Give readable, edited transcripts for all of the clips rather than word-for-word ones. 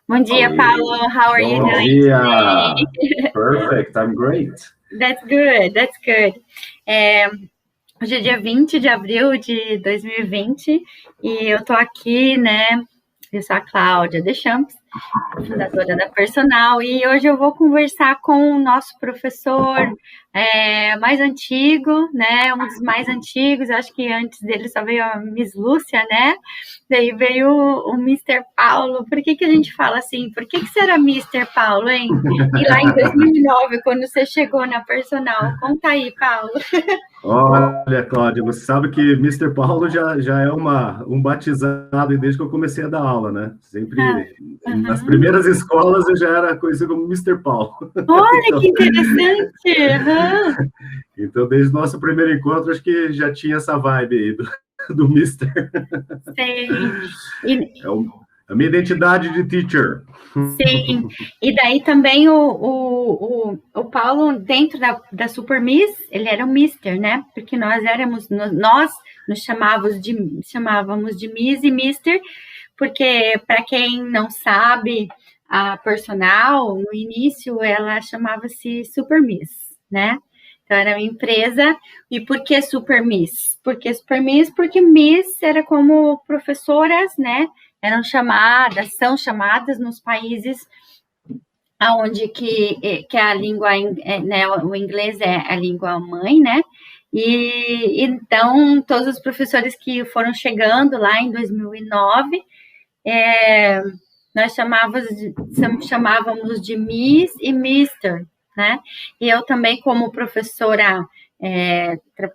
Bom dia, Paulo. How are you Bom doing dia. today? Perfect. I'm great. That's good, that's good. Hoje é dia 20 de abril de 2020 e eu tô aqui, né? Eu sou a Cláudia Deschamps, fundadora da Personal, e hoje eu vou conversar com o nosso professor mais antigo, né? Um dos mais antigos, acho que antes dele só veio a Miss Lúcia, né? Daí veio o Mr. Paulo. Por que a gente fala assim? Por que você era Mr. Paulo, hein? E lá em 2009, quando você chegou na Personal, conta aí, Paulo. Olha, Cláudia, você sabe que Mr. Paulo já é um batizado desde que eu comecei a dar aula, né? Ah, Sempre, nas uhum. primeiras escolas eu já era conhecido como Mr. Paulo. Olha Então, que interessante! Uhum. então, desde o nosso primeiro encontro, acho que já tinha essa vibe aí do Mr. Sei. E, É a minha identidade de teacher. sim, e daí também o Paulo, dentro da Super Miss, ele era o Mister, né? Porque nós nos chamávamos de Miss e Mister, porque, para quem não sabe, a Personal, no início, ela chamava-se Super Miss, né? Então, era uma empresa. E por que Super Miss? Porque Super Miss, porque Miss era como professoras, né? São chamadas nos países onde que a língua, né, o inglês é a língua mãe, né? E então todos os professores que foram chegando lá em 2009, nós chamávamos de Miss e Mister, né? E eu também, como professora,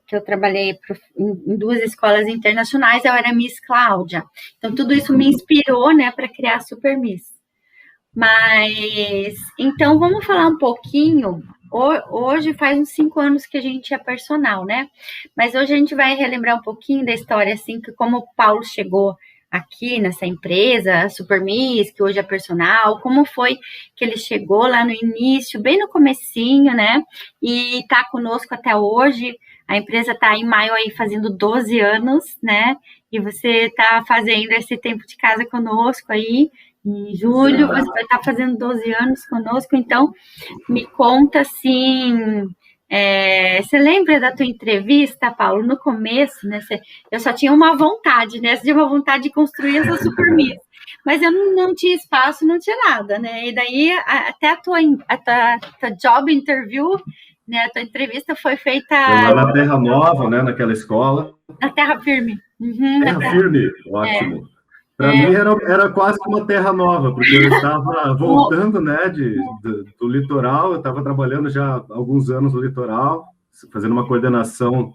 que eu trabalhei em duas escolas internacionais, eu era Miss Cláudia. Então, tudo isso me inspirou, né, para criar a Super Miss. Mas, então, vamos falar um pouquinho. Hoje faz uns 5 anos que a gente é personal, né? Mas hoje a gente vai relembrar um pouquinho da história, assim, que como o Paulo chegou aqui nessa empresa, a Super Miss, que hoje é personal, como foi que ele chegou lá no início, bem no comecinho, né? E está conosco até hoje. A empresa está em maio aí fazendo 12 anos, né? E você está fazendo esse tempo de casa conosco aí. Em julho você vai estar fazendo 12 anos conosco, então me conta assim. Você lembra da tua entrevista, Paulo, no começo, né? Eu só tinha uma vontade, né? Você tinha uma vontade de construir essa Super Miss, mas eu não tinha espaço, não tinha nada, né? E daí até a tua job interview, né? A tua entrevista foi feita Foi lá na Terra Nova, né? Naquela escola. na terra firme. Uhum, Terra firme, ótimo. Para é, mim era quase que uma terra nova, porque eu estava voltando, né, do litoral, eu estava trabalhando já há alguns anos no litoral, fazendo uma coordenação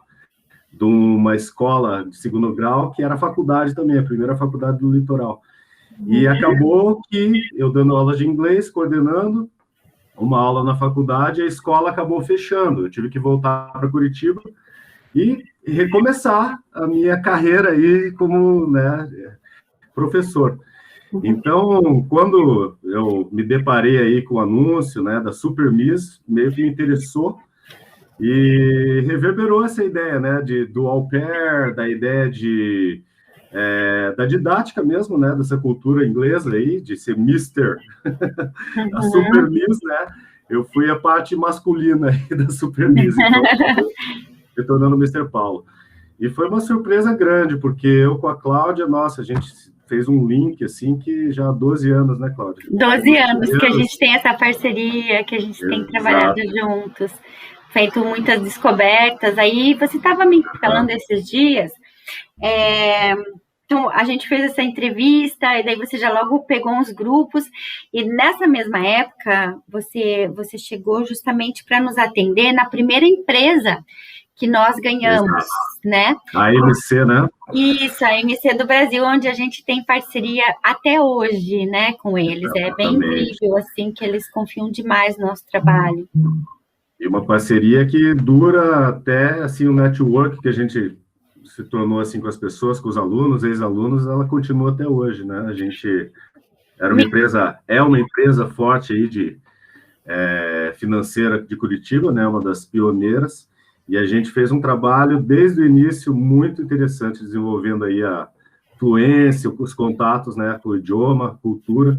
de uma escola de segundo grau, que era a faculdade também, a primeira faculdade do litoral. E acabou que eu dando aula de inglês, coordenando uma aula na faculdade, a escola acabou fechando, eu tive que voltar para Curitiba e recomeçar a minha carreira aí como, né, professor. Então, quando eu me deparei aí com o anúncio, né, da Super Miss, meio que me interessou e reverberou essa ideia, né, do au pair, da ideia da didática mesmo, né, dessa cultura inglesa aí, de ser Mister, a Super Miss, né, eu fui a parte masculina aí da Super Miss, então, me tornando Mr. Paulo. E foi uma surpresa grande, porque eu com a Cláudia, nossa, a gente fez um link, assim, que já há 12 anos, né, Cláudia? 12 anos que a gente tem essa parceria, que a gente tem trabalhado juntos, feito muitas descobertas. Aí você estava me falando esses dias, então a gente fez essa entrevista, e daí você já logo pegou uns grupos, e nessa mesma época você chegou justamente para nos atender na primeira empresa que nós ganhamos, né? A MC, né? Isso, a MC do Brasil, onde a gente tem parceria até hoje, né, com eles. É bem incrível, assim, que eles confiam demais no nosso trabalho. E uma parceria que dura até, assim, o network que a gente se tornou, assim, com as pessoas, com os alunos, ex-alunos, ela continua até hoje, né? A gente é uma empresa forte aí financeira de Curitiba, né? Uma das pioneiras. E a gente fez um trabalho, desde o início, muito interessante, desenvolvendo aí a fluência, os contatos, né, com o idioma, cultura.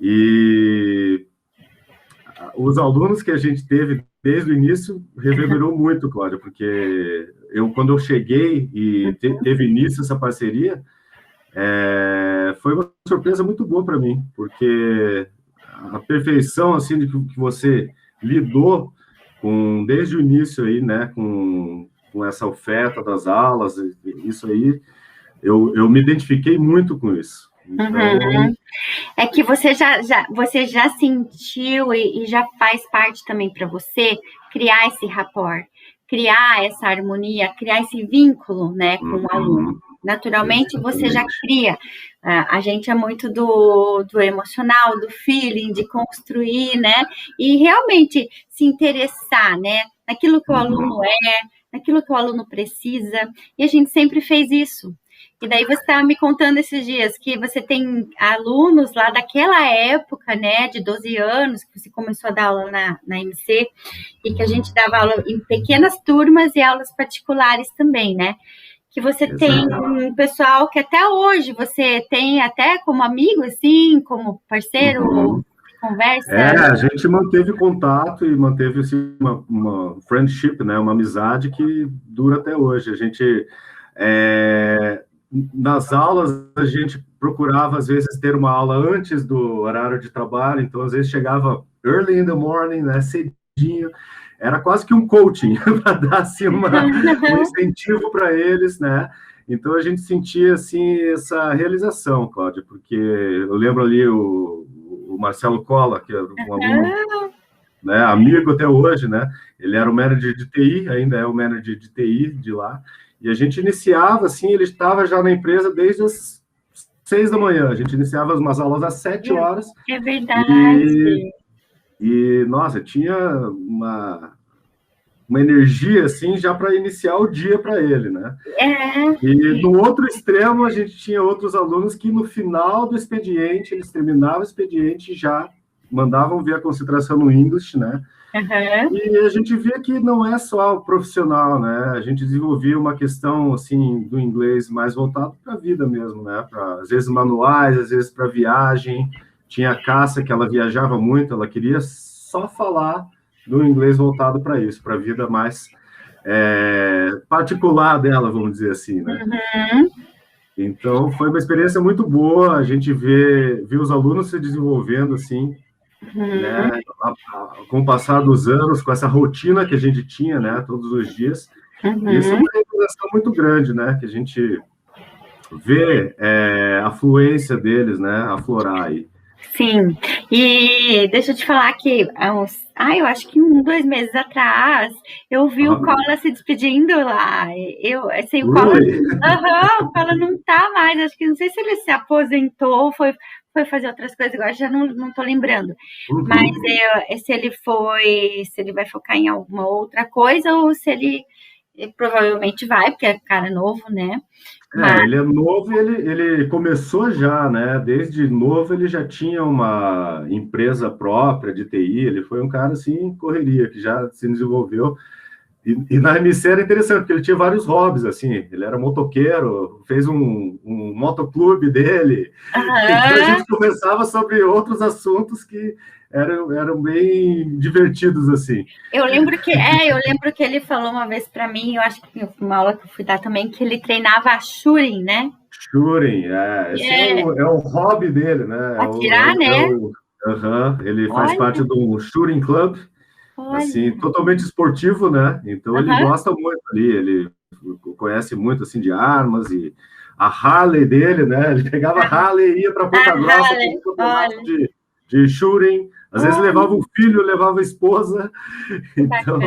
E os alunos que a gente teve desde o início reverberou muito, Cláudia, porque quando eu cheguei e teve início essa parceria, foi uma surpresa muito boa para mim, porque a perfeição assim de que você lidou com desde o início aí, né, com essa oferta das aulas, isso aí, eu me identifiquei muito com isso. Então, É que você já sentiu e já faz parte também para você criar esse rapport, criar essa harmonia, criar esse vínculo, né, com o aluno. Naturalmente, você já cria. A gente é muito do emocional, do feeling, de construir, né? E realmente se interessar, né? Naquilo que o aluno naquilo que o aluno precisa. E a gente sempre fez isso. E daí você estava me contando esses dias que você tem alunos lá daquela época, né, de 12 anos, que você começou a dar aula na MC, e que a gente dava aula em pequenas turmas e aulas particulares também, né? Que você tem um pessoal que até hoje você tem até como amigo, assim, como parceiro, conversa. A gente manteve contato e manteve assim, uma friendship, né, uma amizade que dura até hoje. A gente nas aulas, a gente procurava, às vezes, ter uma aula antes do horário de trabalho, então, às vezes, chegava early in the morning, né, cedinho, era quase que um coaching, para dar, assim, um incentivo para eles, né, então, a gente sentia, assim, essa realização, Cláudia, porque eu lembro ali o Marcelo Cola, que era um aluno, né, amigo até hoje, né, ele era o manager de TI, ainda é o manager de TI de lá, e a gente iniciava, assim, ele estava já na empresa desde as 6 da manhã. A gente iniciava umas aulas às 7 horas. É verdade. E nossa, tinha uma energia, assim, já para iniciar o dia para ele, né? E no outro extremo, a gente tinha outros alunos que, no final do expediente, eles terminavam o expediente e já mandavam ver a concentração no English, né? E a gente via que não é só o profissional, né? A gente desenvolvia uma questão, assim, do inglês mais voltado para a vida mesmo, né? Às vezes manuais, às vezes para viagem. Tinha a Cássia, que ela viajava muito, ela queria só falar do inglês voltado para isso, para a vida mais particular dela, vamos dizer assim, né? Então, foi uma experiência muito boa, a gente vê os alunos se desenvolvendo, assim, né, com o passar dos anos, com essa rotina que a gente tinha, né, todos os dias, isso é uma realização muito grande, né, que a gente vê a fluência deles, né, aflorar aí. Sim, e deixa eu te falar que eu acho que 2 meses atrás, eu vi o Cola se despedindo lá, o Cola não tá mais, acho que não sei se ele se aposentou, foi fazer outras coisas, agora já não tô lembrando. Mas se ele vai focar em alguma outra coisa ou se ele provavelmente vai, porque é cara novo, né? Ele é novo e ele começou já, né? Desde novo ele já tinha uma empresa própria de TI, ele foi um cara assim em correria, que já se desenvolveu. E na MC era interessante, porque ele tinha vários hobbies, assim, ele era motoqueiro, fez um motoclube dele, então a gente conversava sobre outros assuntos que eram bem divertidos, assim. Eu lembro que ele falou uma vez para mim, eu acho que uma aula que eu fui dar também, que ele treinava shooting, né? Shooting, esse é o hobby dele, né? Atirar, né? Ele faz parte do shooting club, assim, totalmente esportivo, né? Então ele gosta muito ali, ele conhece muito, assim, de armas e a Harley dele, né? Ele pegava a Harley e ia para Ponta Grossa com campeonato de shooting, às vezes levava o filho, levava a esposa, então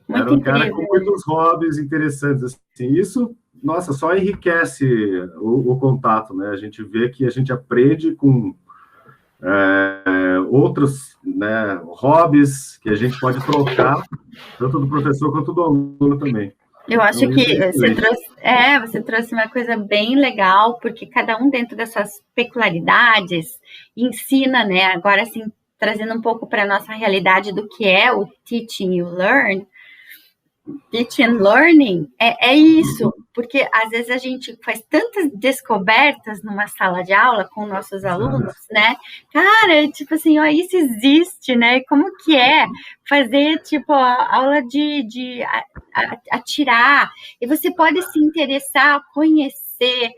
era um cara com muitos hobbies interessantes, assim, isso, nossa, só enriquece o contato, né? A gente vê que a gente aprende com outros, né, hobbies que a gente pode trocar, tanto do professor quanto do aluno também. Eu acho que você trouxe uma coisa bem legal, porque cada um dentro dessas peculiaridades ensina, né? Agora, assim, trazendo um pouco para a nossa realidade do que é o teaching you learn, teaching learning é isso, porque às vezes a gente faz tantas descobertas numa sala de aula com nossos alunos, né? Cara, tipo assim, ó, isso existe, né? Como que é fazer, tipo, a aula de atirar, e você pode se interessar, conhecer,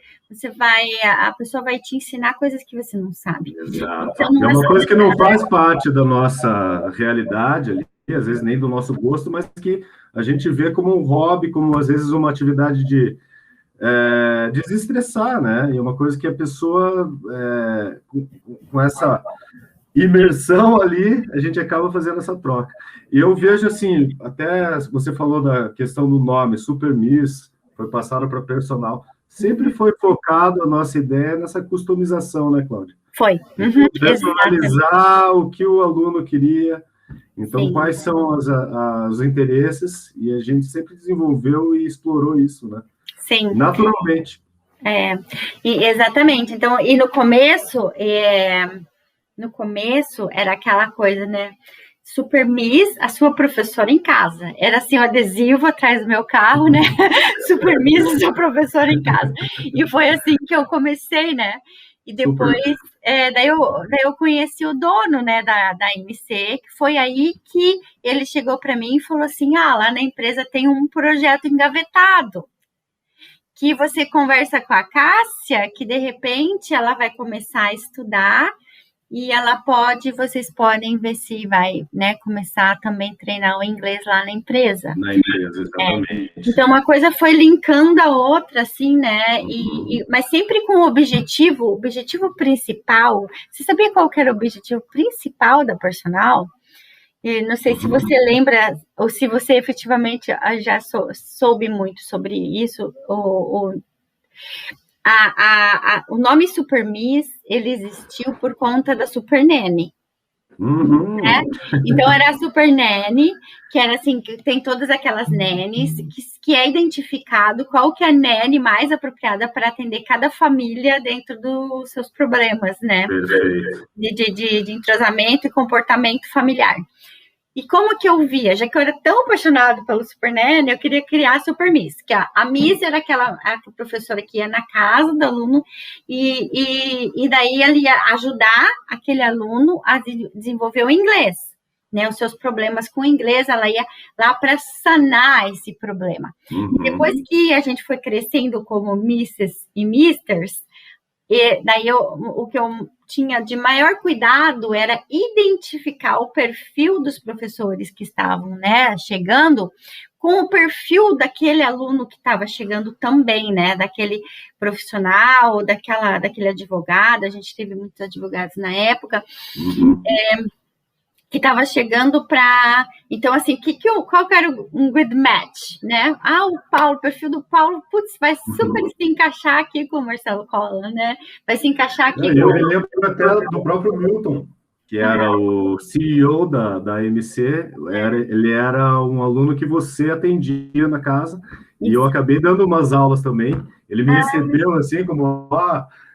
a pessoa vai te ensinar coisas que você não sabe. Exato. Então, É uma coisa que não faz parte da nossa realidade ali, às vezes nem do nosso gosto, mas que a gente vê como um hobby, como às vezes uma atividade de desestressar, né? E uma coisa que a pessoa, com essa imersão ali, a gente acaba fazendo essa troca. E eu vejo assim, até você falou da questão do nome, Super Miss, foi passado para personal, sempre foi focado a nossa ideia nessa customização, né, Cláudia? Foi. Personalizar o que o aluno queria. Então, quais são os interesses? E a gente sempre desenvolveu e explorou isso, né? Sim. Naturalmente. Exatamente. Então, e no começo era aquela coisa, né? Super Miss, a sua professora em casa. Era assim, o adesivo atrás do meu carro, né? Super Miss, a sua professora em casa. E foi assim que eu comecei, né? E depois, daí eu conheci o dono, né, da MC, que foi aí que ele chegou para mim e falou assim, lá na empresa tem um projeto engavetado, que você conversa com a Cássia, que de repente ela vai começar a estudar, e vocês podem ver se vai, né, começar a também treinar o inglês lá na empresa. Na empresa, exatamente. Então, uma coisa foi linkando a outra, assim, né? Mas sempre com o objetivo principal. Você sabia qual que era o objetivo principal da personal? E não sei se você lembra, ou se você efetivamente já soube muito sobre isso, o nome Super Miss, ele existiu por conta da Super Nanny. Né? Então era a Super Nanny, que era assim, que tem todas aquelas nannies, que é identificado qual que é a nanny mais apropriada para atender cada família dentro dos seus problemas, né? De entrosamento e comportamento familiar. E como que eu via? Já que eu era tão apaixonada pelo Super Nanny, eu queria criar a Super Miss, que a Miss era a professora que ia na casa do aluno e daí ela ia ajudar aquele aluno a desenvolver o inglês, né? Os seus problemas com o inglês, ela ia lá para sanar esse problema. E depois que a gente foi crescendo como Misses e Misters, e daí o que eu tinha de maior cuidado era identificar o perfil dos professores que estavam, né, chegando com o perfil daquele aluno que estava chegando também, né, daquele profissional, daquele advogado. A gente teve muitos advogados na época, que estava chegando para... Então, assim, qual que era um good match, né? O perfil do Paulo, putz, vai super se encaixar aqui com o Marcelo Collor, né? Vai se encaixar aqui Eu me lembro até do próprio Milton, que era o CEO da MC, ele era um aluno que você atendia na casa, e eu acabei dando umas aulas também. Ele me recebeu, assim, como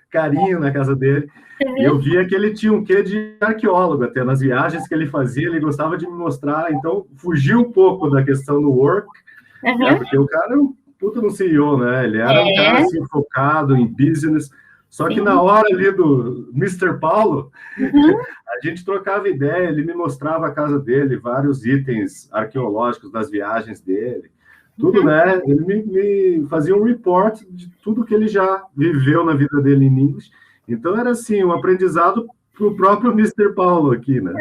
carinho na casa dele. E eu via que ele tinha um quê de arqueólogo, até nas viagens que ele fazia, ele gostava de me mostrar, então fugiu um pouco da questão do work, né, porque o cara é um puta no CEO, né? Ele era um cara assim, focado em business, só que na hora ali do Mr. Paulo, a gente trocava ideia, ele me mostrava a casa dele, vários itens arqueológicos das viagens dele, tudo, né? Ele me fazia um report de tudo que ele já viveu na vida dele em inglês. Então, era assim, um aprendizado para o próprio Mr. Paulo aqui, né?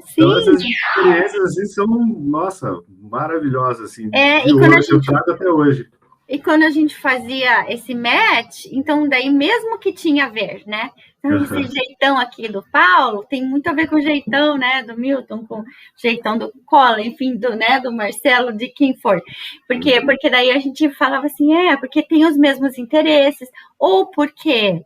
Sim. Então, essas experiências, assim, são, nossa, maravilhosas, assim, eu trago até hoje. E quando a gente fazia esse match, então, daí mesmo que tinha a ver, né? Então, esse jeitão aqui do Paulo tem muito a ver com o jeitão, né, do Milton, com o jeitão do Collor, enfim, do Marcelo, de quem for. Por quê? Porque daí a gente falava assim, porque tem os mesmos interesses, ou porque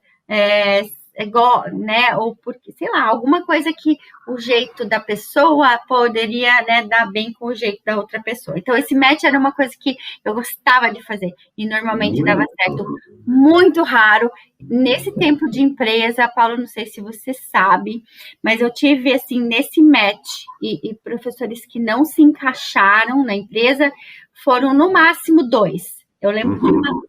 né, ou porque, sei lá, alguma coisa que o jeito da pessoa poderia, né, dar bem com o jeito da outra pessoa. Então, esse match era uma coisa que eu gostava de fazer e normalmente dava certo. Muito raro. Nesse tempo de empresa, Paulo, não sei se você sabe, mas eu tive, assim, nesse match e professores que não se encaixaram na empresa foram no máximo 2. Eu lembro de uma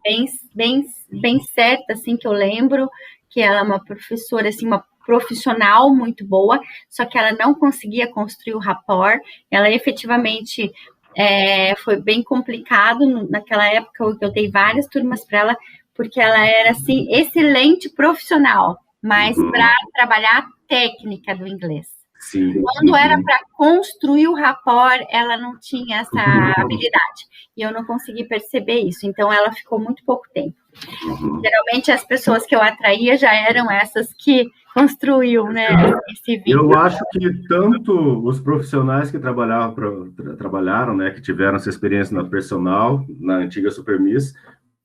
bem certa, assim, que eu lembro, que ela é uma professora, assim, uma profissional muito boa, só que ela não conseguia construir o rapport. Ela efetivamente foi bem complicado naquela época. Eu dei várias turmas para ela, porque ela era, assim, excelente profissional, mas para trabalhar a técnica do inglês. Sim. Quando era para construir o rapport, ela não tinha essa habilidade. E eu não consegui perceber isso. Então, ela ficou muito pouco tempo. Geralmente, as pessoas que eu atraía já eram essas que construíam, né, esse vínculo. Eu acho que tanto os profissionais que trabalharam, né, que tiveram essa experiência na personal, na antiga Supermiss,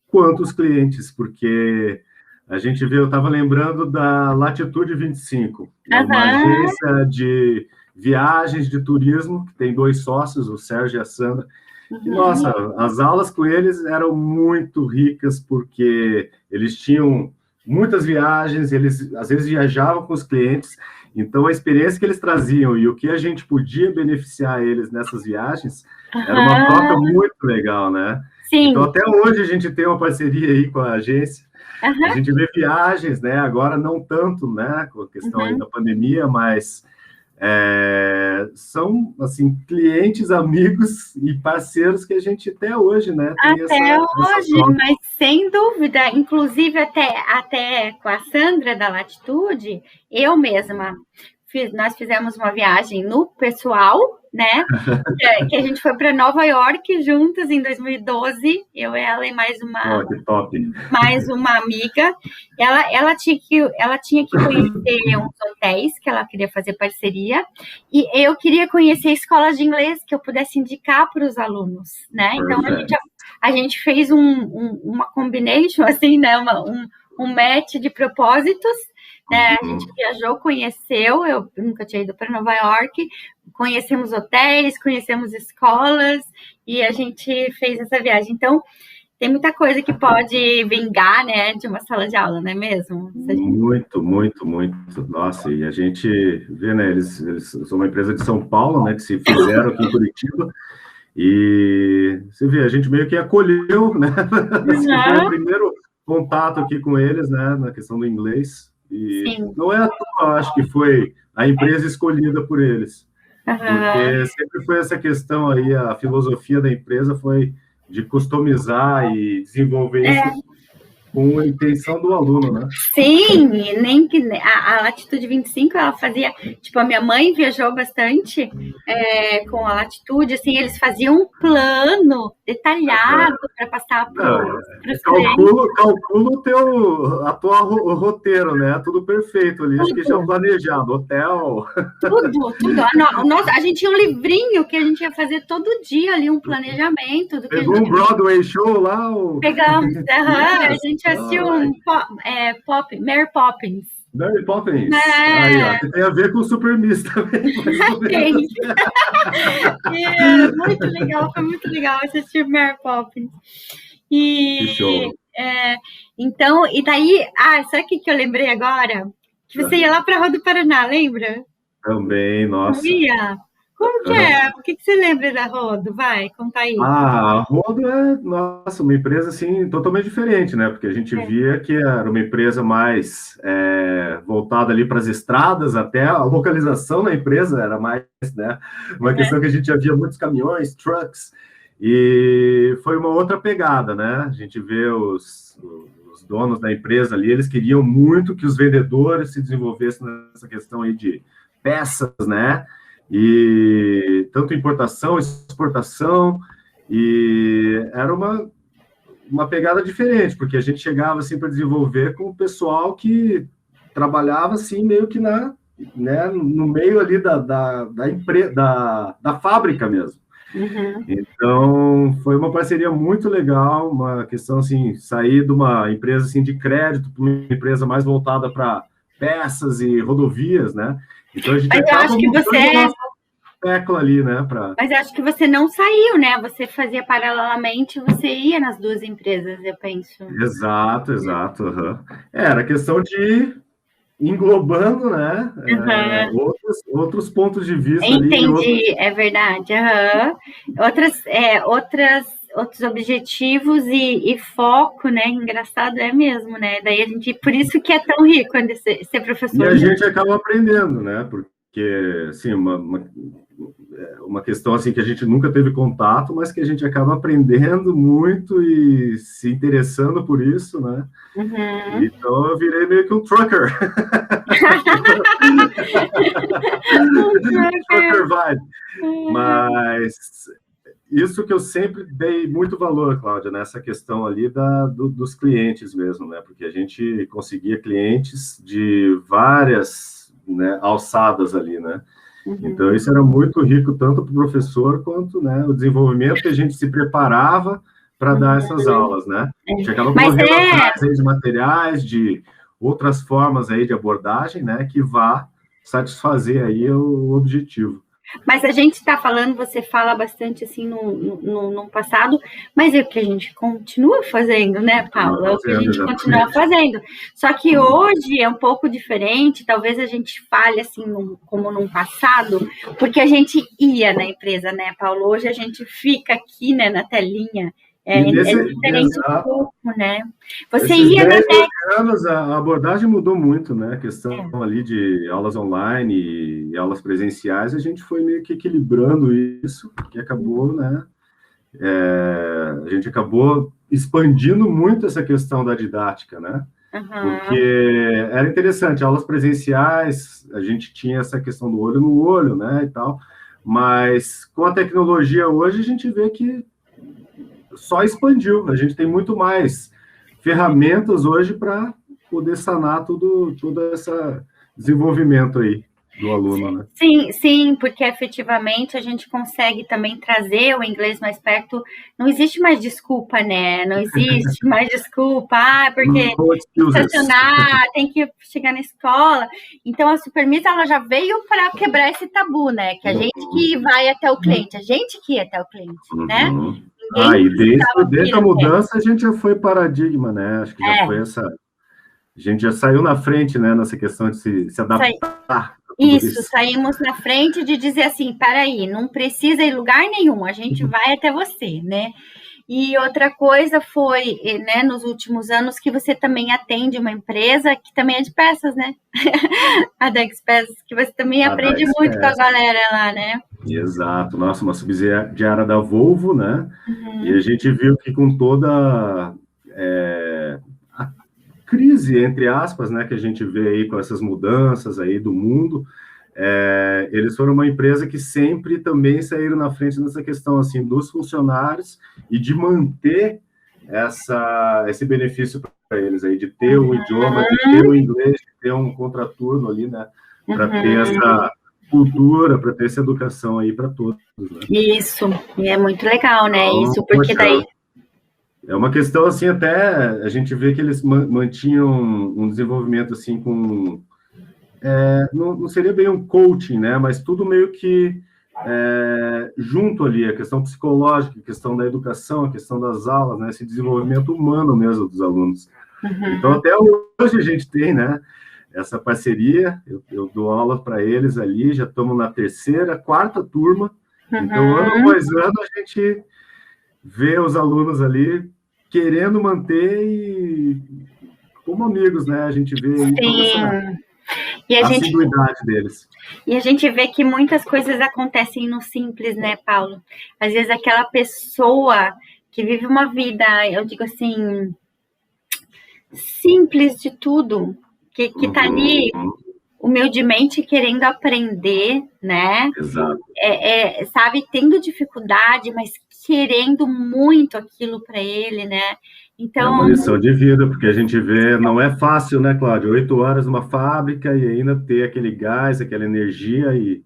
quanto os clientes, porque a gente vê, eu estava lembrando da Latitude 25, uma agência de viagens de turismo, que tem 2 sócios, o Sérgio e a Sandra. E, nossa, as aulas com eles eram muito ricas, porque eles tinham muitas viagens, eles às vezes viajavam com os clientes, então a experiência que eles traziam e o que a gente podia beneficiar eles nessas viagens era uma troca muito legal, né? Sim. Então, até hoje a gente tem uma parceria aí com a agência. A gente vê viagens, né? Agora não tanto, né? Com a questão aí da pandemia, mas são, assim, clientes, amigos e parceiros que a gente até hoje, né? Tem até hoje, mas sem dúvida. Inclusive, até com a Sandra da Latitude, eu mesma nós fizemos uma viagem no pessoal, né? Que a gente foi para Nova York juntas em 2012, eu, ela e mais uma amiga. Ela tinha que conhecer uns hotéis que ela queria fazer parceria, e eu queria conhecer escolas de inglês que eu pudesse indicar para os alunos, né? Então a gente fez uma combination, assim, né? Um match de propósitos. A gente viajou, conheceu, eu nunca tinha ido para Nova York, conhecemos hotéis, conhecemos escolas, e a gente fez essa viagem. Então, tem muita coisa que pode vingar, né, de uma sala de aula, não é mesmo? Muito, muito, muito. Nossa, e a gente vê, né, eles são uma empresa de São Paulo, né, que se fizeram aqui em Curitiba, e você vê, a gente meio que acolheu, né, foi o primeiro contato aqui com eles, né, na questão do inglês. E não é à toa, acho que foi a empresa escolhida por eles. Porque sempre foi essa questão aí, a filosofia da empresa foi de customizar e desenvolver isso com a intenção do aluno, né? Sim, nem que a Latitude 25, ela fazia, tipo, a minha mãe viajou bastante com a Latitude, assim, eles faziam um plano detalhado para passar para os clientes. Calcula o roteiro, né? Tudo perfeito ali, acho que já planejado, hotel. Tudo. A gente tinha um livrinho que a gente ia fazer todo dia ali, um planejamento. Pegou um Broadway show lá? Pegamos, a gente assistiu Mary Poppins. Mary Poppins. Aí, ó, que tem a ver com o Supermiss também. Muito legal, foi muito legal assistir Mary Poppins. Que show. Então, e daí, sabe o que eu lembrei agora? Que você ia lá para a Rua do Paraná, lembra? Também, nossa. Como que é? O que você lembra da Rodo? Vai, conta aí. A Rodo é, nossa, uma empresa, assim, totalmente diferente, né? Porque a gente via que era uma empresa mais voltada ali para as estradas, até a localização da empresa era mais, né? Uma questão que a gente já via muitos caminhões, trucks, e foi uma outra pegada, né? A gente vê os donos da empresa ali, eles queriam muito que os vendedores se desenvolvessem nessa questão aí de peças, né? E tanto importação, exportação, e era uma pegada diferente, porque a gente chegava assim para desenvolver com o pessoal que trabalhava assim meio que no meio ali da fábrica mesmo. Então foi uma parceria muito legal, uma questão assim, sair de uma empresa assim de crédito para uma empresa mais voltada para peças e rodovias, né? Então a gente Mas eu acaba acho que mudando você. a nossa tecla ali, né? Mas eu acho que você não saiu, né? Você fazia paralelamente, você ia nas duas empresas, eu penso. Exato, exato. Uhum. Era questão de ir englobando, né? Uhum. Outros pontos de vista ali, Entendi, é verdade. Uhum. Outros objetivos e foco, né? Engraçado é mesmo, né? Daí a gente, por isso que é tão rico quando ser e professor. a gente acaba aprendendo, né? Porque, assim, uma questão assim que a gente nunca teve contato, mas que a gente acaba aprendendo muito e se interessando por isso, né? Uhum. Então eu virei meio que um trucker. Trucker vibe. Mas isso que eu sempre dei muito valor, Cláudia, nessa questão ali dos clientes mesmo, né? Porque a gente conseguia clientes de várias, né, alçadas ali, né? Então, isso era muito rico, tanto para o professor quanto, né, o desenvolvimento que a gente se preparava para dar essas aulas, né? A gente acaba Mas correndo atrás aí de materiais, de outras formas aí de abordagem, né, que vá satisfazer aí o objetivo. Mas a gente está falando, você fala bastante assim no passado, mas é o que a gente continua fazendo, né, Paulo? É o que a Fazendo, gente continua exatamente. fazendo. Só que hoje é um pouco diferente, talvez a gente fale assim como num passado, porque a gente ia na empresa, né, Paulo? Hoje a gente fica aqui, né, na telinha. É diferente um Exato. pouco, né? Você Esses ia na 10, 12 anos, a abordagem mudou muito, né? A questão ali de aulas online e aulas presenciais, a gente foi meio que equilibrando isso, que acabou, né? A gente acabou expandindo muito essa questão da didática, né? Porque era interessante, aulas presenciais, a gente tinha essa questão do olho no olho, né, e tal, mas com a tecnologia hoje, a gente vê que só expandiu, a gente tem muito mais ferramentas hoje para poder sanar todo esse desenvolvimento aí do aluno, né? Sim, sim, porque efetivamente a gente consegue também trazer o inglês mais perto. Não existe mais desculpa, né? Não existe mais desculpa, porque No excuses. estacionar, tem que chegar na escola. Então a Supermissa ela já veio para quebrar esse tabu, né? Que a gente que vai até o cliente, a gente que ia até o cliente, né? Ninguém E precisava desde vir a até. mudança a gente já foi paradigma, né? Acho que já foi essa. A gente já saiu na frente, né, nessa questão de se adaptar a tudo Isso, isso. saímos na frente de dizer assim, peraí, não precisa ir em lugar nenhum, a gente vai até você, né? E outra coisa foi, né, nos últimos anos, que você também atende uma empresa que também é de peças, né? A Dex Peças, que você também A da aprende muito com a Express. galera lá, né? Exato. Nossa, uma subsidiária da Volvo, né? E a Uhum. gente viu que com toda a crise, entre aspas, né, que a gente vê aí com essas mudanças aí do mundo, eles foram uma empresa que sempre também saíram na frente nessa questão assim dos funcionários e de manter esse benefício para eles aí de ter o idioma, de ter o inglês, de ter um contraturno ali, né, para ter essa cultura, para ter essa educação aí para todos, né? Isso, e é muito legal, né? Então, Isso, porque daí. é uma questão assim, até a gente vê que eles mantinham um desenvolvimento assim com não seria bem um coaching, né? Mas tudo meio que junto ali, a questão psicológica, a questão da educação, a questão das aulas, né? Esse desenvolvimento humano mesmo dos alunos. Então, até hoje a gente tem, né? Essa parceria, eu dou aula para eles ali, já estamos na terceira, quarta turma. Então, ano após ano, a gente vê os alunos ali querendo manter e como amigos, né? A gente vê aí toda essa E assiduidade deles. E a gente vê que muitas coisas acontecem no simples, né, Paulo? Às vezes aquela pessoa que vive uma vida, eu digo assim, simples de tudo, que tá ali humildemente querendo aprender, né? Exato. Sabe, tendo dificuldade, mas querendo muito aquilo para ele, né? É uma Então, lição de vida, porque a gente vê, não é fácil, né, Cláudio? 8 horas numa fábrica e ainda ter aquele gás, aquela energia e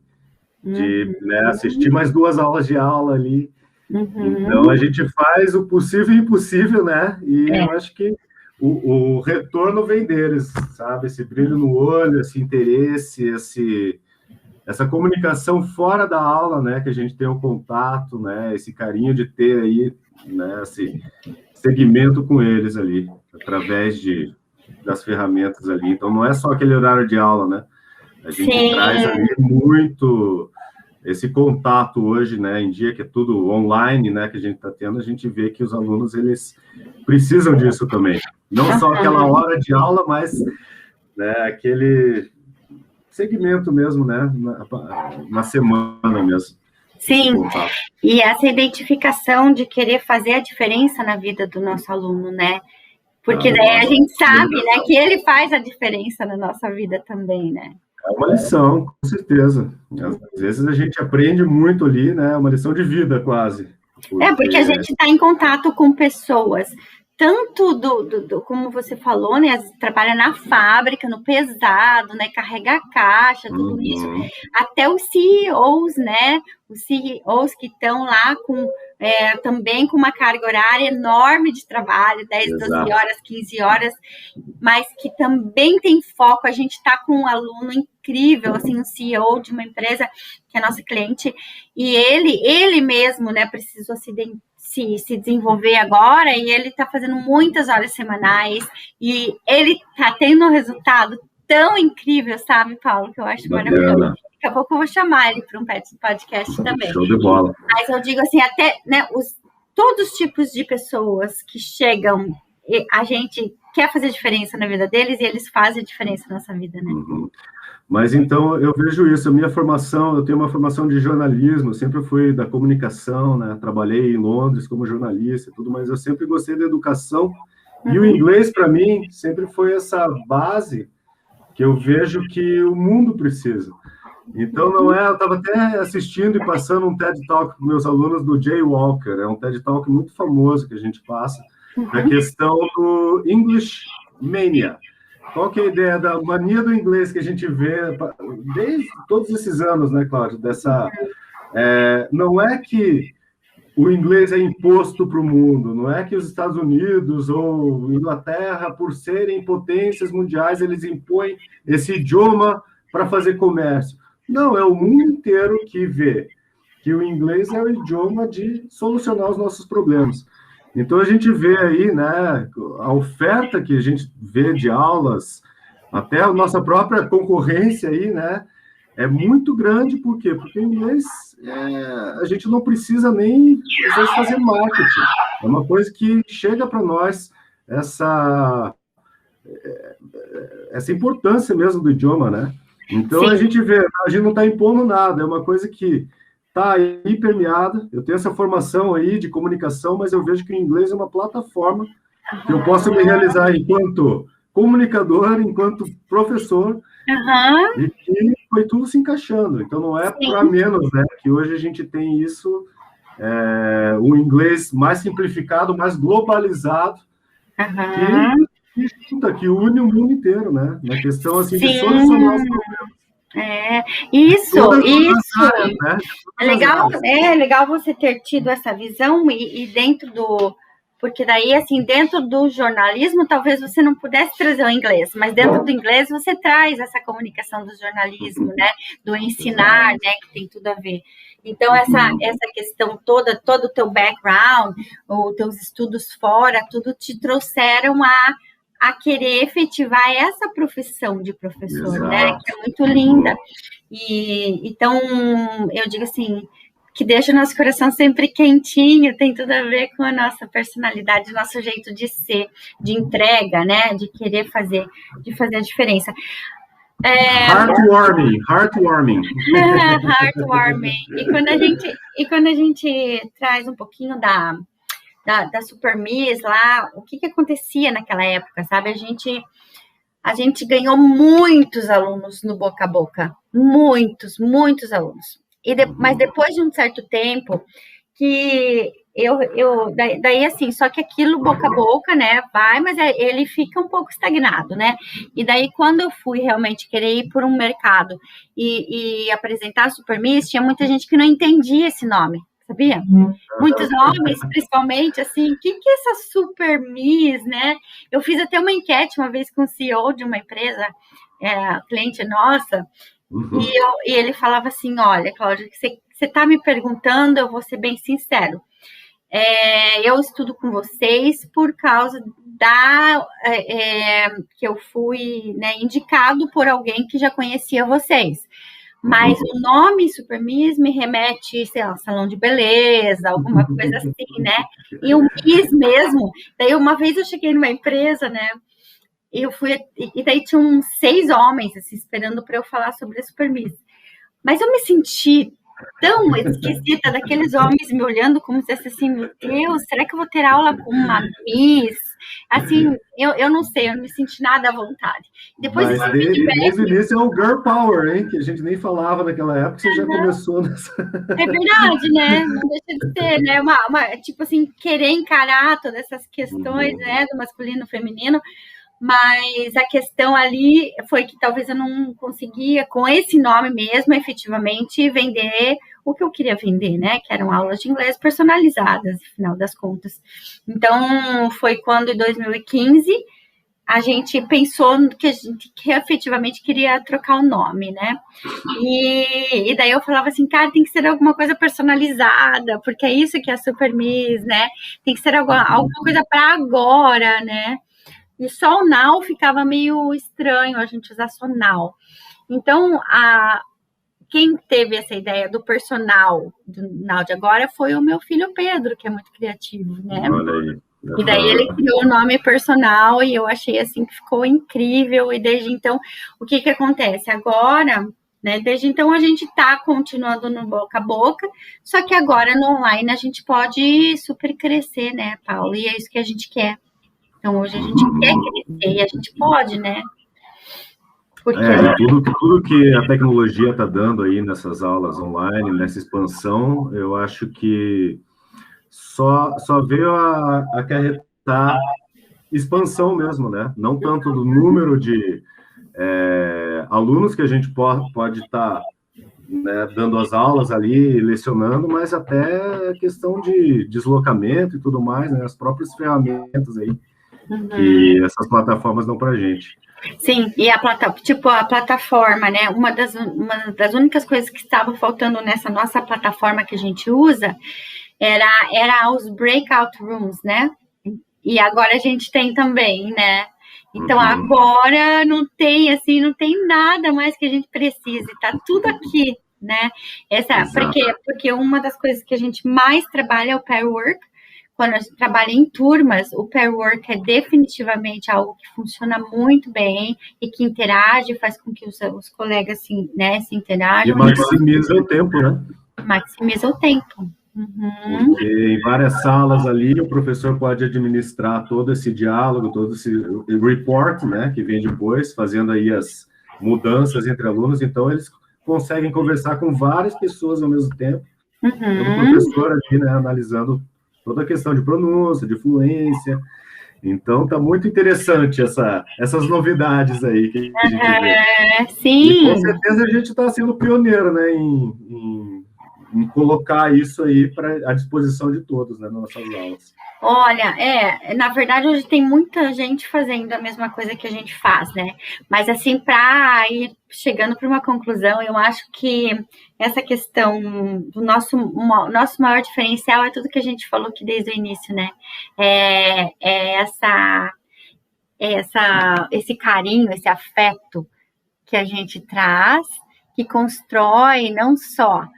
de assistir mais 2 aulas de aula ali. Então, a gente faz o possível e impossível, né? E eu acho que o retorno vem deles, sabe? Esse brilho no olho, esse interesse, essa comunicação fora da aula, né? Que a gente tem o contato, né? Esse carinho de ter aí, né? Esse segmento com eles ali, através das ferramentas ali. Então, não é só aquele horário de aula, né? A gente traz ali muito esse contato hoje, né? Em dia que é tudo online, né? Que a gente está tendo, a gente vê que os alunos, eles precisam disso também. Não só aquela hora de aula, mas, né, aquele segmento mesmo, né? Na semana mesmo. Sim, e essa identificação de querer fazer a diferença na vida do nosso aluno, né? Porque daí a gente sabe, né, que ele faz a diferença na nossa vida também, né? É uma lição, com certeza. Às vezes a gente aprende muito ali, né? Uma lição de vida, quase. Porque a gente está em contato com pessoas, tanto como você falou, né? Trabalha na fábrica, no pesado, né? Carrega a caixa, tudo isso, até os CEOs, né? Os CEOs que estão lá também com uma carga horária enorme de trabalho, 10, 12 horas, 15 horas, mas que também tem foco. A gente está com um aluno incrível, assim, um CEO de uma empresa que é nosso cliente, e ele mesmo, né, precisou se desenvolver agora, e ele está fazendo muitas horas semanais, e ele está tendo um resultado tão incrível, sabe, Paulo, que eu acho maravilhoso. Daqui a pouco eu vou chamar ele para um podcast também. Show de bola. Mas eu digo assim, até, né, todos os tipos de pessoas que chegam, a gente quer fazer diferença na vida deles, e eles fazem a diferença na nossa vida, né? Mas então eu vejo isso, a minha formação, eu tenho uma formação de jornalismo, eu sempre fui da comunicação, né? Trabalhei em Londres como jornalista e tudo, mas eu sempre gostei da educação, e o inglês para mim sempre foi essa base que eu vejo que o mundo precisa. Então não é, eu estava até assistindo e passando um TED Talk com meus alunos do Jay Walker, é um TED Talk muito famoso que a gente passa, na questão do English Mania. Qual que é a ideia da mania do inglês que a gente vê desde todos esses anos, né, Cláudio? Não é que o inglês é imposto para o mundo, não é que os Estados Unidos ou Inglaterra, por serem potências mundiais, eles impõem esse idioma para fazer comércio. Não, é o mundo inteiro que vê que o inglês é o idioma de solucionar os nossos problemas. Então, a gente vê aí, né, a oferta que a gente vê de aulas, até a nossa própria concorrência aí, né, é muito grande. Por quê? Porque o inglês, a gente não precisa nem, às vezes, fazer marketing. É uma coisa que chega para nós, essa importância mesmo do idioma, né? Então, a gente vê, a gente não está impondo nada, é uma coisa que está aí permeada. Eu tenho essa formação aí de comunicação, mas eu vejo que o inglês é uma plataforma que eu posso me realizar enquanto comunicador, enquanto professor, e que foi tudo se encaixando. Então, não é para menos, né? Que hoje a gente tem isso, o inglês mais simplificado, mais globalizado, que une o mundo inteiro, né? Na questão, assim, de solucionar os problemas. Isso. Áreas, né? É legal você ter tido essa visão e dentro porque daí, assim, dentro do jornalismo, talvez você não pudesse trazer o inglês, mas dentro do inglês você traz essa comunicação do jornalismo, né? Do ensinar, né? Que tem tudo a ver. Então, essa questão todo o teu background, os teus estudos fora, tudo te trouxeram a querer efetivar essa profissão de professor, né? Que é muito linda. E então, eu digo assim, que deixa o nosso coração sempre quentinho, tem tudo a ver com a nossa personalidade, nosso jeito de ser, de entrega, né? De querer fazer a diferença. Heartwarming. Heartwarming. E quando a gente traz um pouquinho da Super Miss lá, o que acontecia naquela época, sabe? A gente ganhou muitos alunos no boca a boca, muitos alunos. Mas depois de um certo tempo, que daí assim, só que aquilo boca a boca, né, vai, mas ele fica um pouco estagnado, né, e daí quando eu fui realmente querer ir por um mercado e apresentar a Super Miss, tinha muita gente que não entendia esse nome, sabia? Muitos homens, principalmente, assim, o que é essa super Miss, né? Eu fiz até uma enquete uma vez com o CEO de uma empresa, cliente nossa, e ele falava assim, olha, Cláudia, você está me perguntando, eu vou ser bem sincero. Eu estudo com vocês por causa que eu fui, né, indicado por alguém que já conhecia vocês. Mas o nome Super Miss me remete, sei lá, salão de beleza, alguma coisa assim, né? E o Miss mesmo. Daí uma vez eu cheguei numa empresa, né? Eu fui, e daí tinha uns 6 homens assim, esperando para eu falar sobre a Super Miss. Mas eu me senti tão esquisita daqueles homens me olhando como se fosse assim, meu Deus, será que eu vou ter aula com uma Miss? Assim, eu não sei, eu não me senti nada à vontade. Depois mas desde o início é o Girl Power, hein? Que a gente nem falava naquela época, você já começou nessa... É verdade, né? Não deixa de ser, né? Tipo assim, querer encarar todas essas questões, né? Do masculino e feminino. Mas a questão ali foi que talvez eu não conseguia, com esse nome mesmo, efetivamente, vender o que eu queria vender, né? Que eram aulas de inglês personalizadas, no final das contas. Então, foi quando, em 2015, a gente pensou que a gente efetivamente queria trocar o nome, né? E daí eu falava assim, cara, tem que ser alguma coisa personalizada, porque é isso que é a Super Miss, né? Tem que ser alguma coisa para agora, né? E só o now ficava meio estranho a gente usar só now. Então, quem teve essa ideia do personal do now de agora foi o meu filho Pedro, que é muito criativo, né? Olha aí. E daí ele criou o nome personal e eu achei assim que ficou incrível. E desde então, o que acontece? Agora, né? Desde então a gente está continuando no boca a boca, só que agora no online a gente pode super crescer, né, Paulo? E é isso que a gente quer. Então, hoje a gente quer crescer e a gente pode, né? Porque tudo que a tecnologia está dando aí nessas aulas online, nessa expansão, eu acho que só veio a acarretar expansão mesmo, né? Não tanto do número de alunos que a gente pode estar né, dando as aulas ali, lecionando, mas até a questão de deslocamento e tudo mais, né? As próprias ferramentas aí que essas plataformas dão para a gente. Sim, e a plataforma, né? Uma das únicas coisas que estava faltando nessa nossa plataforma que a gente usa era os breakout rooms, né? E agora a gente tem também, né? Então agora não tem nada mais que a gente precise, tá tudo aqui, né? Porque uma das coisas que a gente mais trabalha é o pair work. Quando a gente trabalha em turmas, o pair work é definitivamente algo que funciona muito bem e que interage, faz com que os colegas se interajam. E maximiza o tempo, né? Maximiza o tempo. Porque em várias salas ali, o professor pode administrar todo esse diálogo, todo esse report, né, que vem depois, fazendo aí as mudanças entre alunos. Então, eles conseguem conversar com várias pessoas ao mesmo tempo. O professor ali, né, analisando toda a questão de pronúncia, de fluência. Então, tá muito interessante essas novidades aí que a gente vê. Sim. E com certeza a gente está sendo pioneiro, né, em colocar isso aí à disposição de todos, né, nas nossas aulas. Olha, na verdade, hoje tem muita gente fazendo a mesma coisa que a gente faz, né? Mas, assim, para ir chegando para uma conclusão, eu acho que essa questão do nosso maior diferencial é tudo que a gente falou aqui desde o início, né? Esse carinho, esse afeto que a gente traz, que constrói não só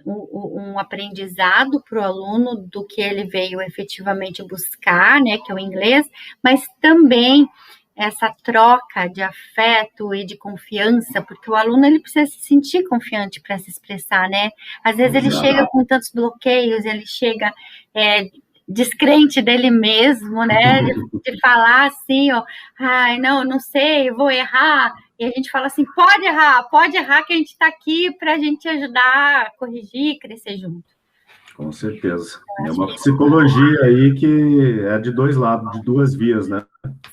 um aprendizado para o aluno do que ele veio efetivamente buscar, né, que é o inglês, mas também essa troca de afeto e de confiança, porque o aluno ele precisa se sentir confiante para se expressar, né? Às vezes ele chega com tantos bloqueios, ele chega descrente dele mesmo, né? De falar assim, ó, ai, não sei, vou errar. E a gente fala assim, pode errar, que a gente está aqui para a gente ajudar, corrigir, crescer junto. Com certeza. É uma psicologia aí que é de dois lados, de duas vias, né?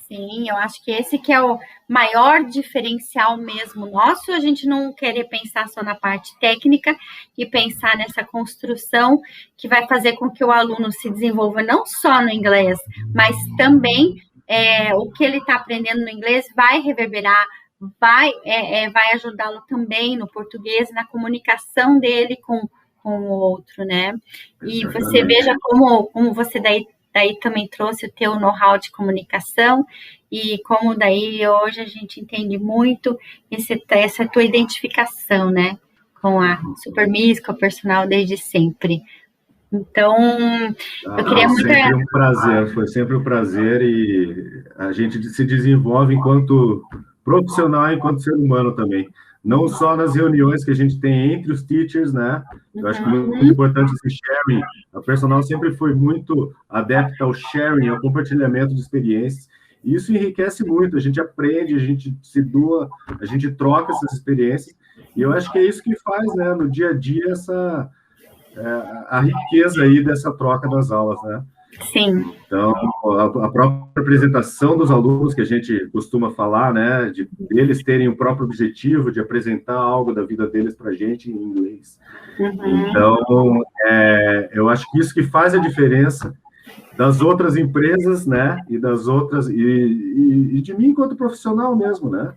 Sim, eu acho que esse que é o maior diferencial mesmo nosso, a gente não querer pensar só na parte técnica e pensar nessa construção que vai fazer com que o aluno se desenvolva não só no inglês, mas também o que ele está aprendendo no inglês vai reverberar, vai ajudá-lo também no português, na comunicação dele com o outro, né? E você veja como você daí também trouxe o teu know-how de comunicação e como daí hoje a gente entende muito essa tua identificação, né, com a Super Miss, com a personal desde sempre. Então, eu queria muito... Sempre um prazer, foi sempre um prazer e a gente se desenvolve enquanto profissional, enquanto ser humano também. Não só nas reuniões que a gente tem entre os teachers, né? Eu acho que é muito importante esse sharing. A personal sempre foi muito adepta ao sharing, ao compartilhamento de experiências. E isso enriquece muito, a gente aprende, a gente se doa, a gente troca essas experiências. E eu acho que é isso que faz, né, no dia a dia, a riqueza aí dessa troca das aulas, né? Sim. Então, a própria apresentação dos alunos, que a gente costuma falar, né, de eles terem o próprio objetivo de apresentar algo da vida deles para a gente em inglês. Então, eu acho que isso que faz a diferença das outras empresas, né, e das outras, e de mim enquanto profissional mesmo, né?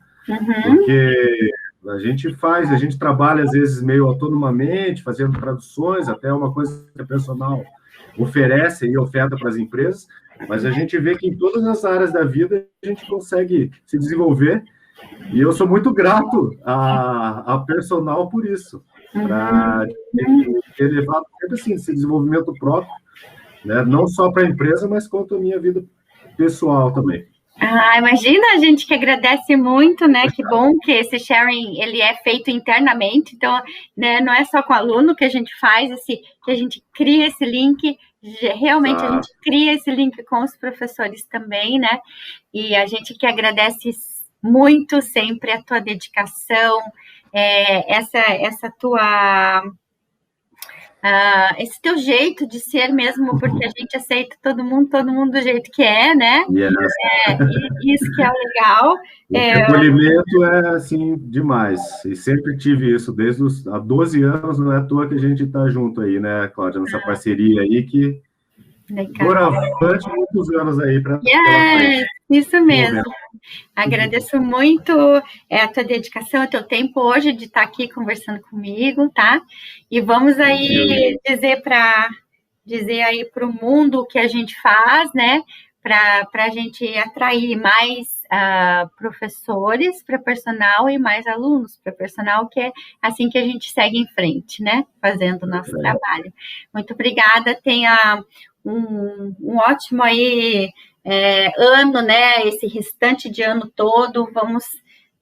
Porque a gente trabalha às vezes meio autonomamente, fazendo traduções, até uma coisa que a personal oferece e oferta para as empresas, mas a gente vê que em todas as áreas da vida a gente consegue se desenvolver, e eu sou muito grato à personal por isso, para ter levado sempre assim, esse desenvolvimento próprio, né? Não só para a empresa, mas quanto a minha vida pessoal também. Imagina, a gente que agradece muito, né? Que bom que esse sharing ele é feito internamente, então, né, não é só com o aluno que a gente faz que a gente cria esse link, realmente a gente cria esse link com os professores também, né? E a gente que agradece muito sempre a tua dedicação, essa tua esse teu jeito de ser mesmo, porque a gente aceita todo mundo do jeito que é, né? Yes. Isso que é legal. O acolhimento é, assim, demais. E sempre tive isso, há 12 anos, não é à toa que a gente está junto aí, né, Cláudia? Nessa parceria aí que dura muitos anos aí para isso mesmo. Agradeço muito a tua dedicação, o teu tempo hoje de estar aqui conversando comigo, tá? E vamos aí dizer aí para o mundo o que a gente faz, né? Para a gente atrair mais professores para personal e mais alunos para personal, que é assim que a gente segue em frente, né? Fazendo o nosso trabalho. Muito obrigada, tenha um ótimo aí ano, né? Esse restante de ano todo, vamos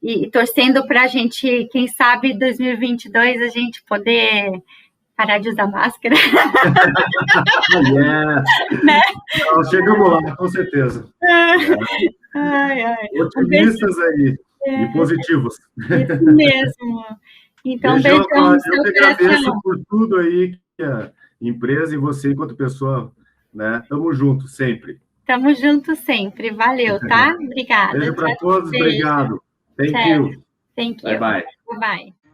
e torcendo para a gente, quem sabe 2022 a gente poder parar de usar máscara. Né? Não, chegamos lá, com certeza. Otimistas aí e positivos. Isso mesmo. Então, beijão no seu coração. Eu que agradeço por tudo aí que a empresa e você enquanto pessoa, né? Tamo junto sempre. Tamo junto sempre. Valeu, tá? Obrigada. Beijo para todos. Obrigado. Thank you. Thank you. Bye. Bye.